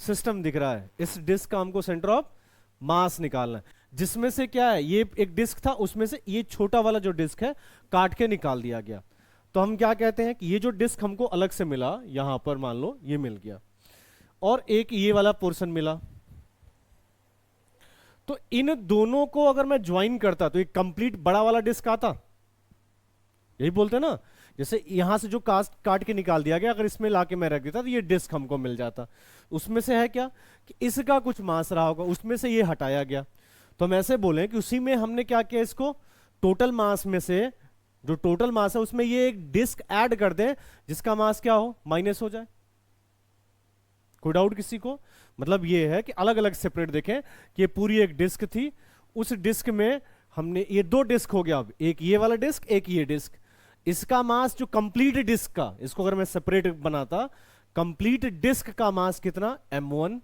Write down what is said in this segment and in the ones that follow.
System दिख रहा है, इस डिस्क का हमको सेंटर ऑफ मास निकालना है, जिसमें से क्या है, ये एक डिस्क था, उसमें से ये छोटा वाला जो डिस्क है काट के निकाल दिया गया। तो हम क्या कहते हैं कि ये जो डिस्क हमको अलग से मिला, यहां पर मान लो ये मिल गया, और एक ये वाला पोर्शन मिला, तो इन दोनों को अगर मैं ज्वाइन करता तो एक कंप्लीट बड़ा वाला डिस्क आता, यही बोलते ना, जैसे यहां से जो काट के निकाल दिया गया, अगर इसमें लाके मैं रख देता तो ये डिस्क हमको मिल जाता। उसमें से है क्या कि इसका कुछ मास रहा होगा, उसमें से ये हटाया गया, तो हम ऐसे बोले कि उसी में हमने क्या किया, इसको टोटल मास में से जो टोटल मास है उसमें ये एक डिस्क ऐड कर दें जिसका मास क्या हो, माइनस हो जाए। कोई डाउट किसी को? मतलब ये है कि अलग अलग सेपरेट देखें कि ये पूरी एक डिस्क थी, उस डिस्क में हमने ये दो डिस्क हो गया, अब एक ये वाला डिस्क एक ये डिस्क, इसका मास जो कंप्लीट डिस्क का, इसको अगर मैं सेपरेट बनाता, कंप्लीट डिस्क का मास कितना, m1,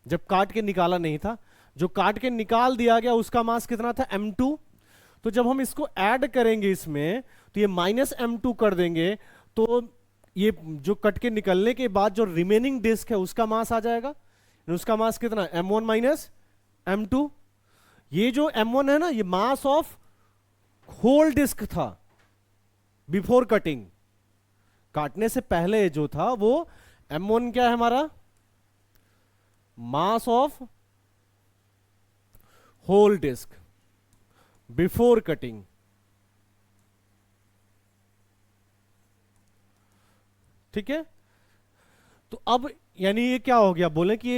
जब काट के निकाला नहीं था, जो काट के निकाल दिया गया उसका मास कितना था, m2। तो जब हम इसको ऐड करेंगे इसमें, तो ये माइनस m2 कर देंगे, तो ये जो कट के निकलने के बाद जो रिमेनिंग डिस्क है उसका मास आ जाएगा, उसका मास कितना, m1 माइनस m2। ये जो m1 है ना, ये मास ऑफ होल डिस्क था बिफोर कटिंग, काटने से पहले जो था वो m1 क्या है हमारा, mass of whole disc before cutting. ठीक है, तो अब यानी ये क्या हो गया, बोले कि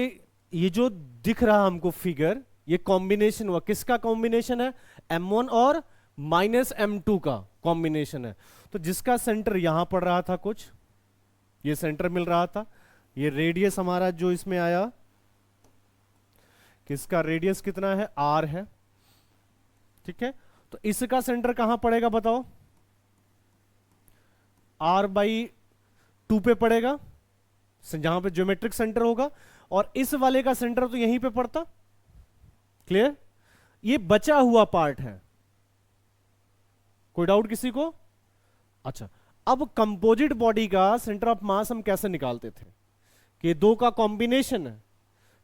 ये जो दिख रहा हमको फिगर, ये कॉम्बिनेशन हुआ, किसका कॉम्बिनेशन है, m1 और माइनस m2 का कॉम्बिनेशन है। तो जिसका सेंटर यहां पड़ रहा था, कुछ ये सेंटर मिल रहा था, ये रेडियस हमारा जो इसमें आया, किसका रेडियस कितना है, r है। ठीक है, तो इसका सेंटर कहां पड़ेगा बताओ, r/2 पे पड़ेगा, जहां पे ज्योमेट्रिक सेंटर होगा, और इस वाले का सेंटर तो यहीं पे पड़ता। क्लियर? ये बचा हुआ पार्ट है, कोई डाउट किसी को? अच्छा, अब कंपोजिट बॉडी का सेंटर ऑफ मास हम कैसे निकालते थे, कि दो का कॉम्बिनेशन है,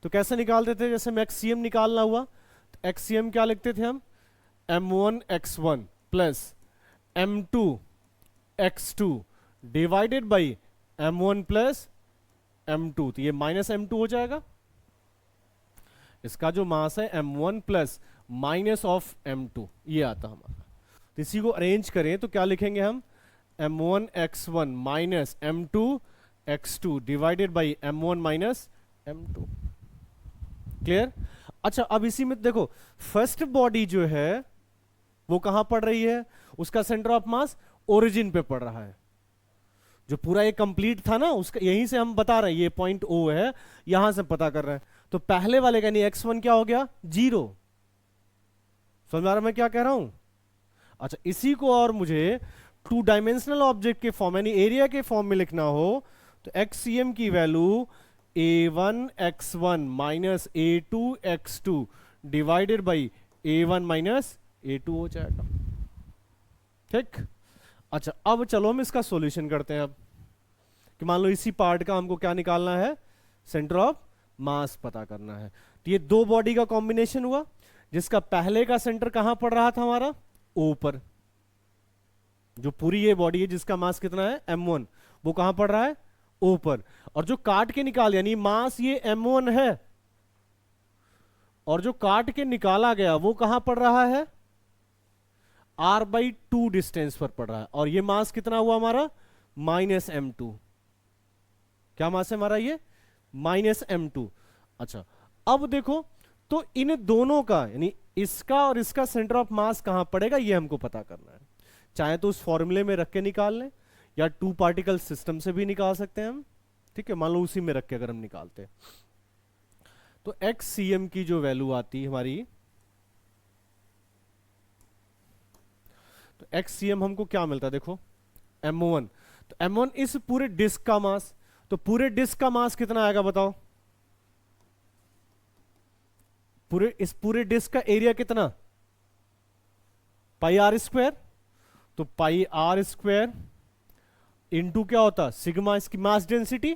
तो कैसे निकालते थे, जैसे में एक्सीएम निकालना हुआ, तो एक्सीएम क्या लिखते थे हम, m1x1 plus m2x2 divided by m1 plus m2, तो ये माइनस m2 हो जाएगा। इसका जो मास है m1 plus minus of m2, ये आता हमारा। तो इसी को अरेंज करें तो क्या लिखेंगे हम, m1x1 minus m2x2 divided by m1 minus m2। Clear? अच्छा, अब इसी में देखो, फर्स्ट बॉडी जो है वो कहां पड़ रही है, उसका सेंटर ऑफ मास ओरिजिन पे पड़ रहा है, जो पूरा ये कंप्लीट था ना, उसका यहीं से हम बता रहे हैं, ये पॉइंट O है, यहां से पता कर रहे हैं। तो पहले वाले का यानी x1 क्या हो गया, 0। समझ आ रहा मैं क्या कह रहा हूं? अच्छा, इसी को और मुझे 2 डायमेंशनल ऑब्जेक्ट के फॉर्म यानी एरिया के फॉर्म में लिखना हो, तो एक्सीएम की value a1x1 minus a2x2 divided by a1 minus a2 हो जाएगा। ठीक, अच्छा, अब चलो हम इसका सॉल्यूशन करते हैं। अब कि मान लो इसी पार्ट का हमको क्या निकालना है, सेंटर ऑफ मास पता करना है। तो ये दो बॉडी का कॉम्बिनेशन हुआ, जिसका पहले का सेंटर कहां पड़ रहा था हमारा, O पर। जो पूरी ये बॉडी है जिसका मास कितना है, m1, वो कहां पड़ रहा है, O पर। और जो काट के निकाल, यानी मास ये m1 है, और जो काट के निकाला गया वो कहां पड़ रहा है, r/2 डिस्टेंस पर पड़ रहा है। और ये मास कितना हुआ हमारा, माइनस m2। क्या मास है हमारा ये, माइनस m2। अच्छा, अब देखो, तो इन दोनों का यानी इसका और इसका सेंटर ऑफ मास कहां पड़ेगा, ये हमको पता करना है। चाहे तो उस फॉर्मूले में रख के निकाल लें, या 2 पार्टिकल सिस्टम से भी निकाल सकते हैं हम। ठीक है, मान लो उसी में रख के अगर हम निकालते हैं, तो XCM की जो वैल्यू आती है हमारी, तो XCM हमको क्या मिलता है, देखो m1, तो m1 इस पूरे डिस्क का मास, तो पूरे डिस्क का मास कितना आएगा बताओ, इस पूरे डिस्क का एरिया कितना, πr², तो πr² इंटू क्या होता, सिग्मा इसकी मास डेंसिटी,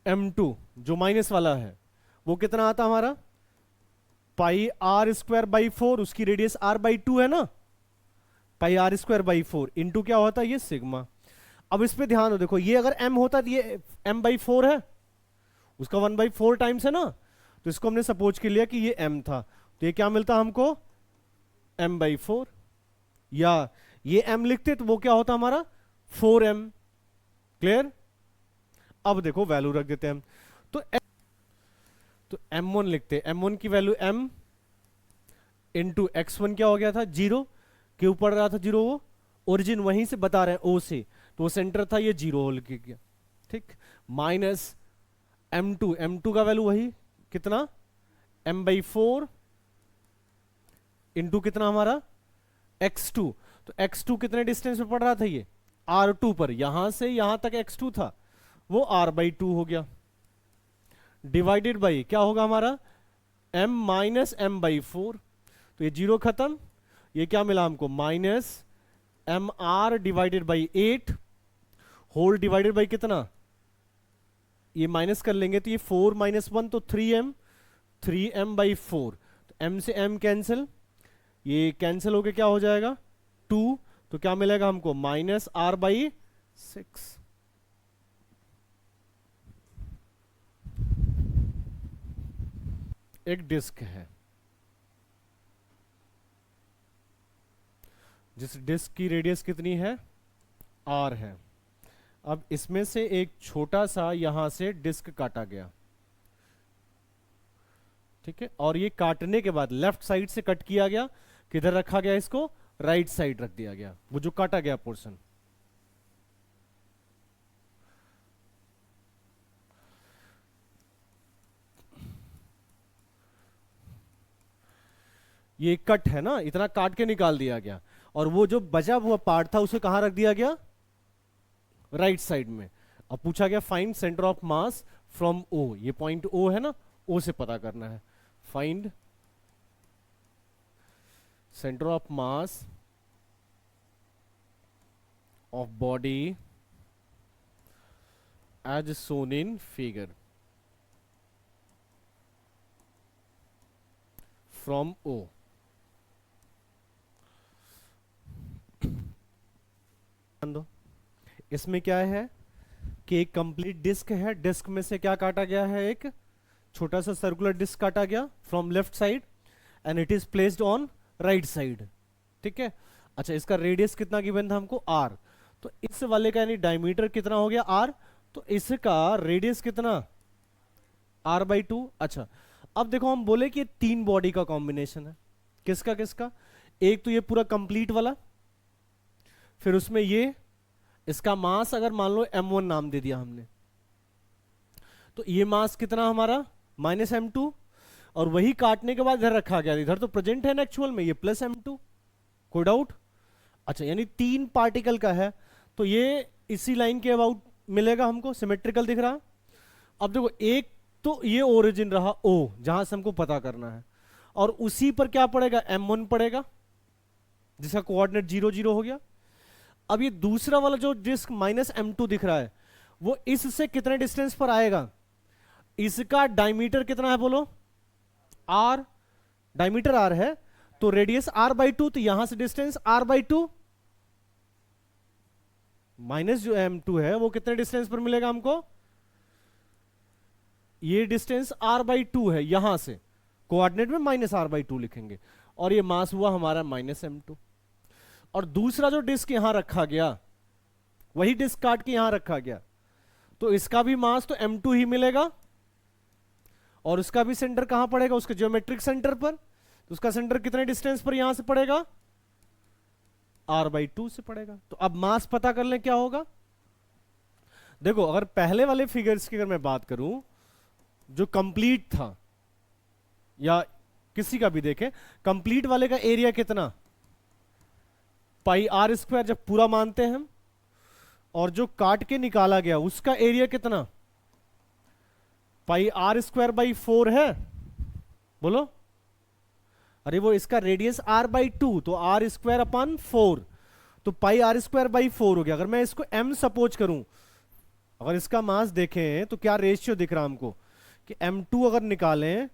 m2 जो माइनस वाला है वो कितना आता हमारा, पाई आर स्क्वायर बाई 4, उसकी रेडियस r बाई 2 है ना, पाई आर स्क्वायर बाई 4 इंटू क्या होता है ये सिग्मा। अब इस पे ध्यान दो, देखो ये अगर m होता तो ये m बाई 4 है, उसका 1 बाई 4 टाइम्स है ना, तो इसको हमने सपोज कर लिया कि ये m था, तो ये क्या मिलता हमको m बाई 4, या ये m लिखते तो वो क्या होता हमारा 4m। क्लियर। अब देखो वैल्यू रख देते हैं हम, तो m1 लिखते हैं, m1 की वैल्यू m इंटू x1 क्या हो गया था 0, क्यों पड़ रहा था 0, वो ओरिजिन वहीं से बता रहे हैं o से, तो वो सेंटर था, ये 0 होल के गया, ठीक, माइनस m2 का वैल्यू वही कितना m बाई 4 इंटू कितना हमारा x2, तो x2 कितने डिस्टेंस पे पड़ रहा था ये r2 पर, यहां से यहां तक x2 था, वो r बाई 2 हो गया, डिवाइडेड बाई क्या होगा हमारा m माइनस m बाई 4, तो ये 0 खत्म, ये क्या मिला हमको minus M R divided by 8 whole divided by कितना, ये माइनस कर लेंगे तो ये 4 माइनस 1 तो 3m बाई 4, तो m से m कैंसिल, ये कैंसिल होके क्या हो जाएगा 2, तो क्या मिलेगा हमको माइनस r बाई 6। एक डिस्क है, जिस डिस्क की रेडियस कितनी है r है, अब इसमें से एक छोटा सा यहां से डिस्क काटा गया, ठीक है, और ये काटने के बाद लेफ्ट साइड से कट किया गया, किधर रखा गया, इसको राइट साइड रख दिया गया, वो जो काटा गया पोर्शन। ये कट है ना, इतना काट के निकाल दिया गया, और वो जो बचा हुआ पार्ट था उसे कहां रख दिया गया, राइट साइड में। अब पूछा गया find centre of mass from O, ये पॉइंट ओ है ना, ओ से पता करना है, find centre of mass of body as shown in figure from O. इसमें क्या है कि एक कंप्लीट डिस्क है, डिस्क में से क्या काटा गया है, एक छोटा सा सर्कुलर डिस्क काटा गया from left side and it is placed on right side, ठीक है। अच्छा, इसका रेडियस कितना गिवन था हमको r, तो इस वाले का यानी डायमीटर कितना हो गया r, तो इसका रेडियस कितना r बाई 2। अच्छा, अब देखो हम बोले कि तीन बॉडी का कॉम्बिनेशन है, किसका किसका, एक तो ये पूरा कंप्लीट वाला, फिर उसमें ये, इसका मास अगर मान लो m1 नाम दे दिया हमने, तो ये मास कितना हमारा माइनस m2, और वही काटने के बाद इधर रखा गया, इधर तो प्रेजेंट है ना एक्चुअल में, ये प्लस m2, कोई डाउट। अच्छा, यानी तीन पार्टिकल का है, तो ये इसी लाइन के अबाउट मिलेगा हमको, सिमेट्रिकल दिख रहा। अब देखो एक तो ये ओरिजिन रहा O, जहां से हमको पता करना है, और उसी पर क्या पड़ेगा m1 पड़ेगा, जिसका कोऑर्डिनेट 0 0 हो गया। अब ये दूसरा वाला जो डिस्क माइनस m2 दिख रहा है, वो इससे कितने डिस्टेंस पर आएगा, इसका डायमीटर कितना है बोलो r, डायमीटर r है, तो रेडियस r बाई 2, तो यहां से डिस्टेंस r बाई 2 माइनस जो m2 है वो कितने डिस्टेंस पर मिलेगा हमको, ये डिस्टेंस r बाई 2 है, यहां से कोऑर्डिनेट में माइनस r बाई 2 लिखेंगे, और ये मास हुआ हमारा माइनस m2। और दूसरा जो डिस्क यहां रखा गया, वही डिस्क काट के यहां रखा गया, तो इसका भी मास तो m2 ही मिलेगा, और उसका भी सेंटर कहां पड़ेगा, उसके ज्योमेट्रिक सेंटर पर, तो उसका सेंटर कितने डिस्टेंस पर यहां से पड़ेगा, r बाई 2 से पड़ेगा। तो अब मास पता कर लें क्या होगा। देखो अगर पहले वाले फिगर्स की अगर मैं बात करूं, जो कंप्लीट था, या किसी का भी देखें, कंप्लीट वाले का एरिया कितना, पाई आर स्क्वायर जब पूरा मानते हैं हम, और जो काट के निकाला गया उसका एरिया कितना, पाई आर स्क्वायर बाई 4 है, बोलो, अरे वो इसका रेडियस r बाई 2, तो आर स्क्वायर अपॉन 4, तो पाई आर स्क्वायर बाई 4 हो गया। अगर मैं इसको m सपोज करूं, अगर इसका मास देखें तो क्या रेशियो दिख रहा हमको कि m2 अगर निकालें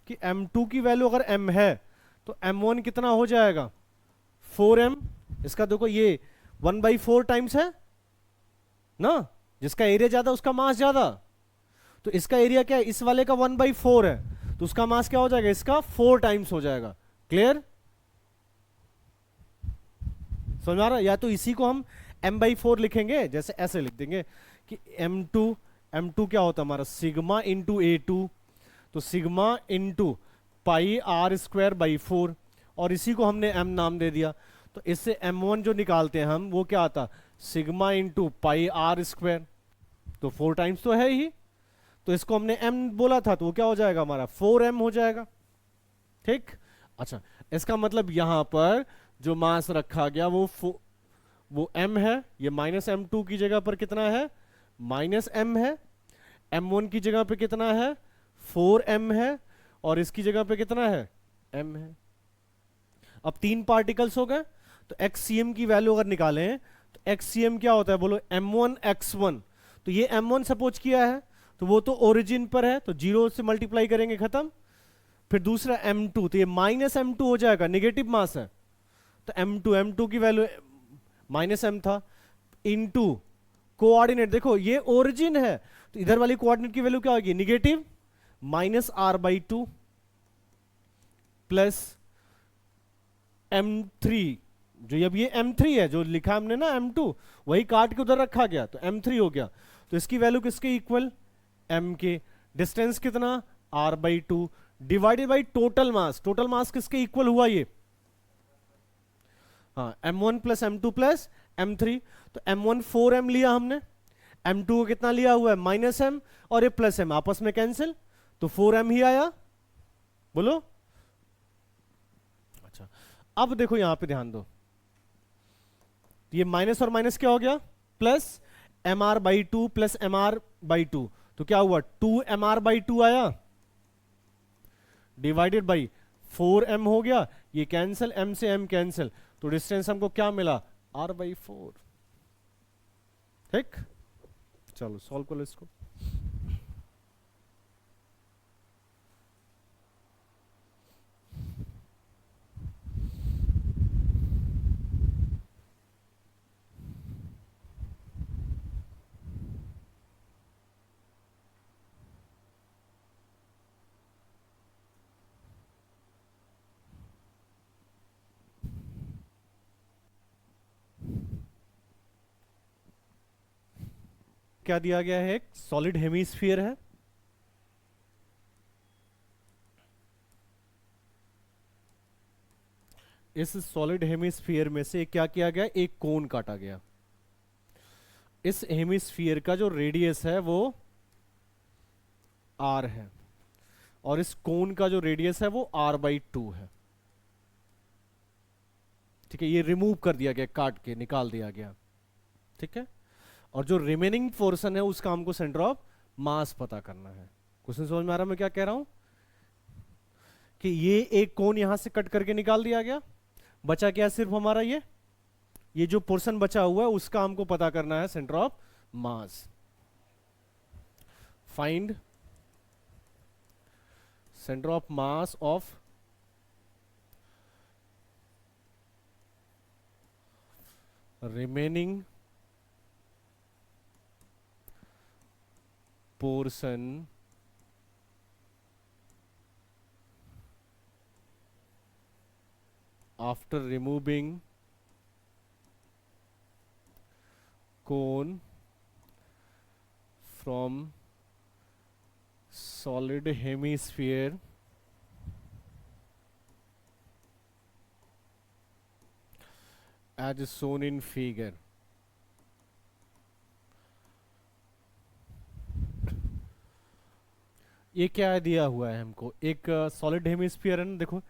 कि m2 की वैल्यू अगर m है तो m1 कितना हो जाएगा 4m। इसका देखो ये 1/4 टाइम्स है ना, जिसका एरिया ज्यादा उसका मास ज्यादा। तो इसका एरिया क्या है, इस वाले का 1/4 है, तो उसका मास क्या हो जाएगा, इसका 4 टाइम्स हो जाएगा। क्लियर, समझ आ रहा है? या तो इसी को हम m/4 लिखेंगे, जैसे ऐसे लिख देंगे कि m2 क्या होता है हमारा सिग्मा इंटू A2, तो सिग्मा इंटू पाई r²/4, और इसी को हमने m नाम दे दिया। तो इससे m1 जो निकालते हैं हम वो क्या आता, सिग्मा इंटू पाई r², तो 4 टाइम्स तो है ही, तो इसको हमने m बोला था तो वो क्या हो जाएगा हमारा 4m हो जाएगा। ठीक, अच्छा इसका मतलब यहां पर जो मास रखा गया वो m है, ये -m2 की जगह पर कितना है -m है, m1 की जगह पे कितना है 4m है, और इसकी जगह पे कितना है m है। अब 3 पार्टिकल्स हो गए, तो xcm की वैल्यू अगर निकालें तो xcm क्या होता है बोलो m1 x1, तो ये m1 सपोज किया है तो वो तो ओरिजिन पर है, तो 0 से मल्टीप्लाई करेंगे खत्म। फिर दूसरा m2, तो ये -m2 हो जाएगा, नेगेटिव मास है, तो m2 की वैल्यू -m था, इनटू कोऑर्डिनेट देखो ये ओरिजिन है, तो इधर वाली कोऑर्डिनेट की वैल्यू क्या होगी नेगेटिव -r/2 प्लस m3, जो अब ये m3 है जो लिखा हमने ना m2 वही काट के उधर रखा गया तो m3 हो गया। तो इसकी वैल्यू किसके इक्वल m के, डिस्टेंस कितना r/2 divided by total mass किसके इक्वल हुआ ये, हाँ m1 plus m2 plus m3, तो m1 4m लिया हमने, m2 को कितना लिया हुआ है -m, और ये प्लस m आपस में कैंसिल, तो 4m ही आया बोलो। अच्छा अब देखो यहां पे ध्यान दो, ये माइनस और माइनस क्या हो गया प्लस mr/2 प्लस mr/2, तो क्या हुआ 2mr/2 आया डिवाइडेड बाई 4m हो गया, ये कैंसिल m से m कैंसिल, तो डिस्टेंस हमको क्या मिला r/4। ठीक, चलो सॉल्व करो इसको। क्या दिया गया है, एक सॉलिड हेमीस्फीयर है, इस सॉलिड हेमीस्फीयर में से क्या किया गया, एक कोन काटा गया। इस हेमीस्फीयर का जो रेडियस है वो r है, और इस कोन का जो रेडियस है वो r/2 है। ठीक है, ये रिमूव कर दिया गया, काट के निकाल दिया गया। ठीक है, और जो रिमेनिंग पोर्शन है उसका हमको सेंटर ऑफ मास पता करना है। क्वेश्चन समझ में आ रहा है मैं क्या कह रहा हूं, कि ये एक कोन यहां से कट करके निकाल दिया गया, बचा क्या सिर्फ हमारा ये जो पोर्शन बचा हुआ है उसका हमको पता करना है centre of mass. Find centre of mass of remaining portion after removing cone from solid hemisphere as shown in figure। ये क्या दिया हुआ है हमको, एक सॉलिड हेमिस्फीयर है ना, देखो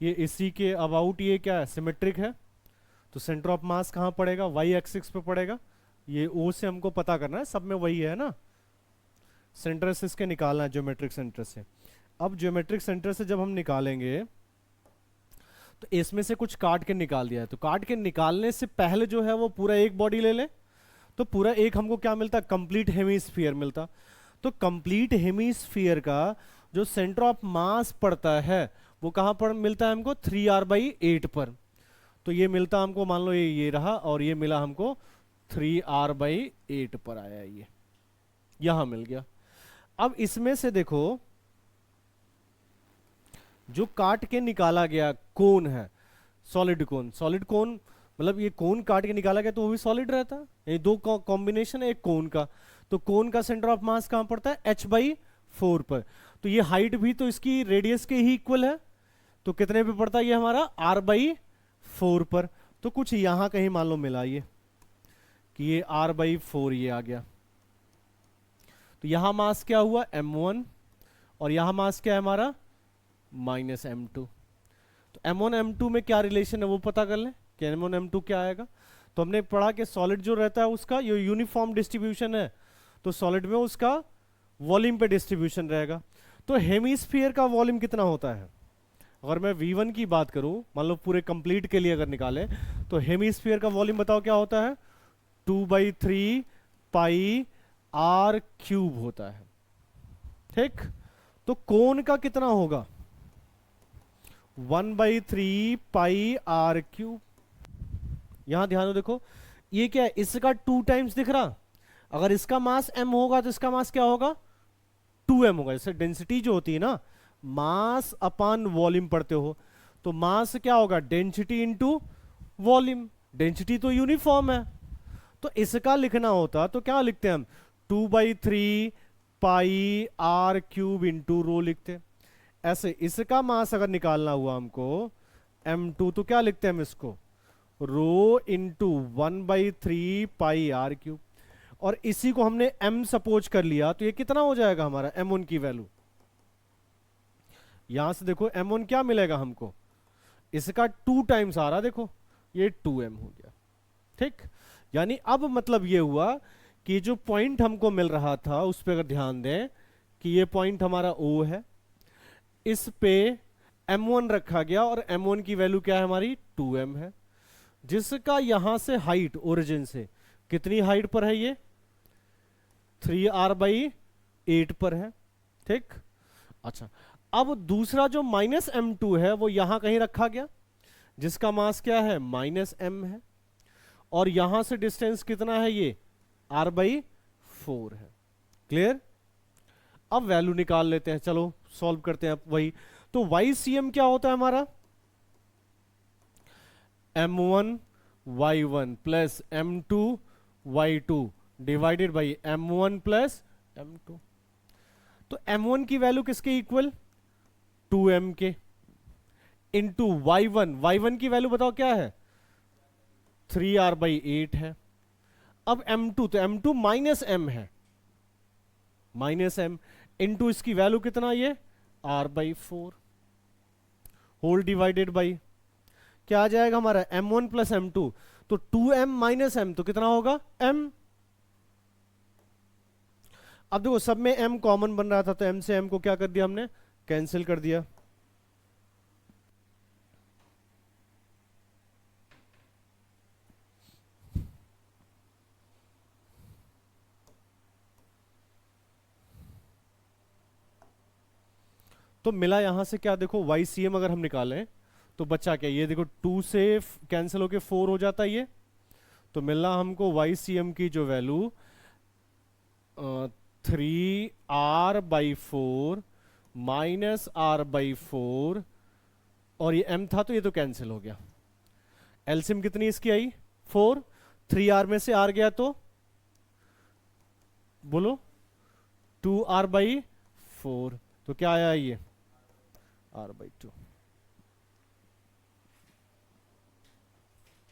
ये इसी के अबाउट ये क्या है सिमेट्रिक है, तो सेंटर ऑफ मास कहाँ पड़ेगा वाई एक्सिस पे पड़ेगा, ये ओ से हमको पता करना है, सब में वही है ना, सेंटर से इसके निकालना है ज्योमेट्रिक सेंटर से। अब ज्योमेट्रिक सेंटर से जब हम निकालेंगे तो इसमें से कुछ काट के निकाल दिया है, तो काट के निकालने से पहले जो है वो पूरा एक बॉडी ले ले, तो पूरा एक हमको क्या मिलता, कंप्लीट हेमीस्फीयर मिलता। तो कंप्लीट हेमीस्फीयर का जो सेंटर ऑफ मास पड़ता है वो कहां पर मिलता है हमको, 3r/8 पर। तो ये मिलता हमको, मान लो ये रहा, और ये मिला हमको 3r/8 पर आया, ये यहां मिल गया। अब इसमें से देखो जो काट के निकाला गया कोन है, सॉलिड कोन, सॉलिड कोन मतलब ये कोन काट के निकाला गया तो वो भी सॉलिड रहता है। ये दो कॉम्बिनेशन है एक कोन का। तो कोन का सेंटर ऑफ मास कहां पड़ता है, h/4 पर। तो ये हाइट भी तो इसकी रेडियस के ही इक्वल है, तो कितने पे पड़ता है ये हमारा, r/4 पर। तो कुछ यहां कहीं मान लो मिला ये कि ये r/4 ये आ गया। तो यहां मास क्या हुआ, m1, और यहां मास क्या है हमारा, -m2। तो m1 m2 में क्या रिलेशन है वो पता कर लें कि m1 m2 क्या आएगा। तो हमने पढ़ा कि सॉलिड जो रहता है उसका ये यूनिफॉर्म डिस्ट्रीब्यूशन है, तो सॉलिड में उसका वॉल्यूम पे डिस्ट्रीब्यूशन रहेगा। तो हेमीस्फीयर का वॉल्यूम कितना होता है, अगर मैं V1 की बात करूं, मान लो पूरे कंप्लीट के लिए अगर निकालें, तो हेमीस्फीयर का वॉल्यूम बताओ क्या होता है, 2/3 पाई r³ होता है। ठीक, तो कोन का कितना होगा, 1/3 पाई r³। यहां ध्यान दो, देखो ये क्या है, इसका 2 टाइम्स दिख रहा, अगर इसका मास m होगा तो इसका मास क्या होगा, 2m होगा। जैसे डेंसिटी जो होती है ना, मास अपॉन वॉल्यूम पढ़ते हो, तो मास क्या होगा, डेंसिटी इंटू वॉल्यूम। डेंसिटी तो यूनिफॉर्म है, तो इसका लिखना होता तो क्या लिखते हैं हम, 2/3 पाई r³ इंटू रो लिखते। ऐसे इसका मास अगर निकालना हुआ हमको m2, तो क्या लिखते हैं हम इसको, रो इंटू 1/3 पाई r³। और इसी को हमने m सपोज कर लिया, तो ये कितना हो जाएगा हमारा m1 की वैल्यू। यहां से देखो m1 क्या मिलेगा हमको, इसका 2 टाइम्स आ रहा, देखो ये 2m हो गया। ठीक, यानी अब मतलब ये हुआ कि जो पॉइंट हमको मिल रहा था उस पर अगर ध्यान दें कि ये पॉइंट हमारा O है, इस पे m1 रखा गया और m1 की वैल्यू क्या है हमारी, 2m है, जिसका यहां से हाइट ओरिजिन से कितनी हाइट पर है, ये 3r/8 पर है। ठीक, अच्छा अब दूसरा जो -m2 है वो यहां कहीं रखा गया, जिसका मास क्या है, -m है, और यहां से डिस्टेंस कितना है, ये r/4 है। क्लियर, अब वैल्यू निकाल लेते हैं, चलो सॉल्व करते हैं अब वही। तो YCM क्या होता है हमारा, m1 y1 plus m2 y2 divided by m1 plus m2। तो m1 की वैल्यू किसके इक्वल, 2m के, इंटू y1 की वैल्यू बताओ क्या है, 3r/8 है। अब m2, तो m2 -m है, -m इंटू इसकी वैल्यू कितना, ये r/4 होल डिवाइडेड बाई क्या आ जाएगा हमारा, m1 प्लस m2, तो 2m -m तो कितना होगा, m। अब देखो सब में m कॉमन बन रहा था, तो m से m को क्या कर दिया हमने, कैंसिल कर दिया। तो मिला यहां से क्या, देखो YCM अगर हम निकालें तो बच्चा क्या, ये देखो 2 से कैंसिल होके 4 हो जाता है ये, तो मिला हमको YCM की जो वैल्यू 3r/4 -r/4, और ये m था तो ये तो कैंसिल हो गया। एलसीएम कितनी इसकी आई, 4, 3r में से r गया तो बोलो 2r/4, तो क्या आया ये r/2।